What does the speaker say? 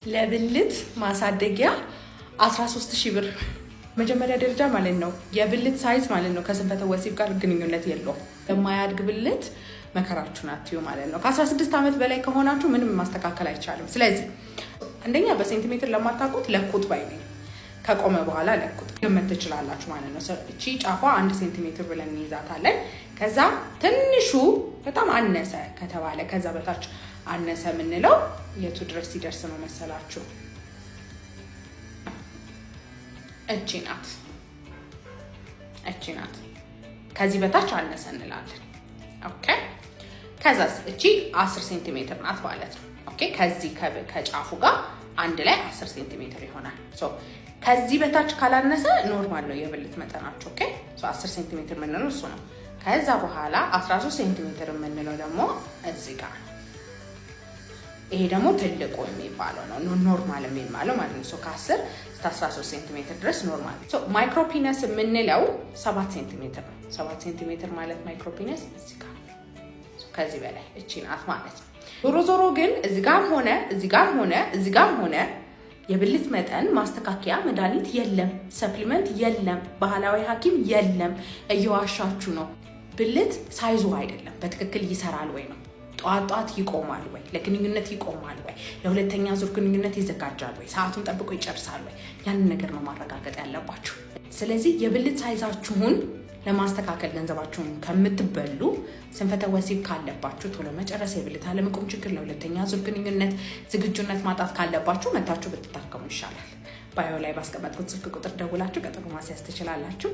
ለብልት ማሳደጊያ 13000 ብር መጀመሪያ ደረጃ ማለት ነው። የብልት ሳይዝ ማለት ነው ከስንፈተ ወሲብ ጋር ግንኙነት የለውም። የማያድግ ብልት መከራችሁን አትዩ ማለት ነው። ከ16 ዓመት በላይ ከሆናችሁ ምንም ማስተካከል አይቻልም። ስለዚህ አንደኛ በሴንቲሜትር ለማታውቁት ለኩት ባይ ነኝ። ከቆመ በኋላ ለኩት ግምት ትችላላችሁ ማለት ነው። እቺ ጫፏ 1 ሴንቲሜትር ብለን እንይዛታለን። ከዛ ትንሹ በጣም አነሰ ከተባለ ከዛ በታች አነሰ የምንለው የቱ ድረስ ሲደርስ ነው መሰላችሁ? እቺ ናት። ከዚህ በታች አነሰ እንላለን። ኦኬ። ከዛስ እቺ 10 ሴንቲሜትር ናት ማለት ነው። ኦኬ። ከዚህ ከጫፉ ጋር አንድ ላይ 10 ሴንቲሜትር ይሆናል። ከዚህ በታች ካላነሰ ኖርማል ነው የብልት መጠናችሁ። ኦኬ። 10 ሴንቲሜትር የምንለው እሱ ነው። ከዛ በኋላ 13 ሴንቲሜትር የምንለው ደግሞ እዚህ ጋር ነው። ይሄ ደግሞ ትልቁ የሚባለው ነው ኖርማል የሚባለው ማለት ነው። ከ10 እስከ 13 ሴንቲሜትር ድረስ ኖርማል። ማይክሮፒነስ የምንለው 7 ሴንቲሜትር ነው። 7 ሴንቲሜትር ማለት ማይክሮፒነስ እዚህ ጋር ከዚህ በላይ እቺ ናት ማለት ነው። ዞሮ ግን እዚህ ጋርም ሆነ የብልት መጠን ማስተካከያ መድኃኒት የለም፣ ሰፕሊመንት የለም፣ ባህላዊ ሐኪም የለም። እየዋሻችሁ ነው። ብልት ሳይዙ አይደለም በትክክል ይሰራል ወይ ነው። ጧት ይቆማል ወይ? ለግንኙነት ይቆማል ወይ? ለሁለተኛ ዙር ግንኙነት ይዘጋጃል ወይ? ሰዓቱን ጠብቆ ይጨርሳል ወይ? ያንን ነገር ነው ማረጋገጥ ያለባችሁ። ስለዚህ የብልት ሳይዛችሁን ለማስተካከል ገንዘባችሁን ከምትበሉ ስንፈተ ወሲብ ካለባችሁ ቶሎ መጨረስ፣ የብልት አለመቆም ችግር፣ ለሁለተኛ ዙር ግንኙነት ዝግጁነት ማጣት ካለባችሁ መታችሁ ብትታከሙ ይሻላል። ባዮ ላይ ባስቀመጥኩት ስልክ ቁጥር ደውላችሁ ቀጠሮ ማስያዝ ትችላላችሁ።